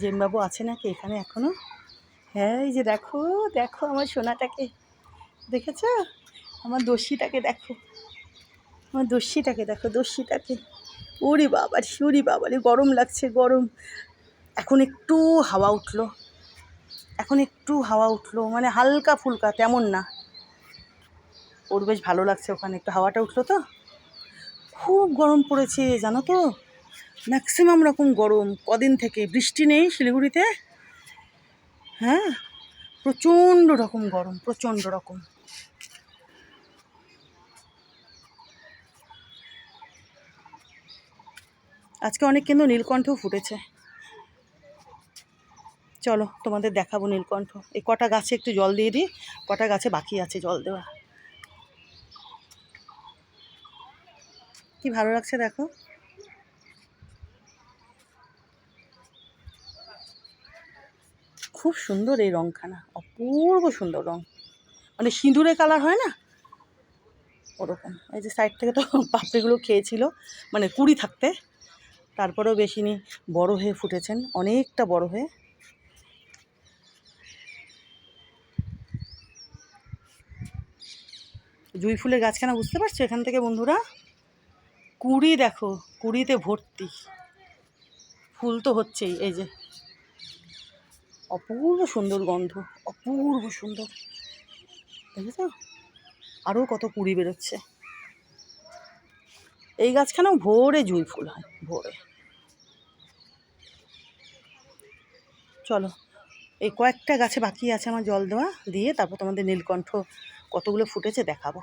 জেনবাবু আছে নাকি এখানে এখনো? হ্যাঁ, এই যে দেখো দেখো আমার সোনাটাকে, দেখেছ? আমার দস্যিটাকে দেখো, আমার দস্যিটাকে দেখো, দস্যিটাকে। ওরে বাবারে গরম লাগছে, গরম। এখন একটু হাওয়া উঠলো, মানে হালকা ফুলকা, তেমন না। ওর বেশ ভালো লাগছে, ওখানে একটু হাওয়াটা উঠলো তো। খুব গরম পড়েছে জানো তো, ম্যাক্সিমাম রকম গরম। কদিন থেকে বৃষ্টি নেই শিলিগুড়িতে। হ্যাঁ, প্রচণ্ড রকম গরম, প্রচণ্ড রকম। আজকে অনেক কিন্তু নীলকণ্ঠও ফুটেছে। চলো তোমাদের দেখাবো নীলকণ্ঠ। এই কটা গাছে একটু জল দিয়ে দিই, কটা গাছে বাকি আছে জল দেওয়া। কি ভালো লাগছে দেখো। খুব সুন্দর এই রংখানা, অপূর্ব সুন্দর রং, মানে সিঁদুরে কালার হয় না ওরকম। এই যে সাইড থেকে তো পাপড়িগুলো খেয়েছিল, মানে কুড়ি থাকতে, তারপরেও বেশি নি, বড় হয়ে ফুটেছেন, অনেকটা বড় হয়ে। জুঁই ফুলের গাছখানা বুঝতে পারছো এখান থেকে বন্ধুরা? কুড়ি দেখো, কুড়িতে ভর্তি, ফুল তো হচ্ছেই। এই যে অপূর্ব সুন্দর গন্ধ, অপূর্ব সুন্দর, দেখেছো? আরও কত কুড়ি বেরোচ্ছে। এই গাছখানাও ভোরে জুঁই ফুল হয়, ভোরে। চলো, এই কয়েকটা গাছে বাকি আছে আমার জল দেওয়া, দিয়ে তারপর তোমাদের নীলকণ্ঠ কতগুলো ফুটেছে দেখাবো।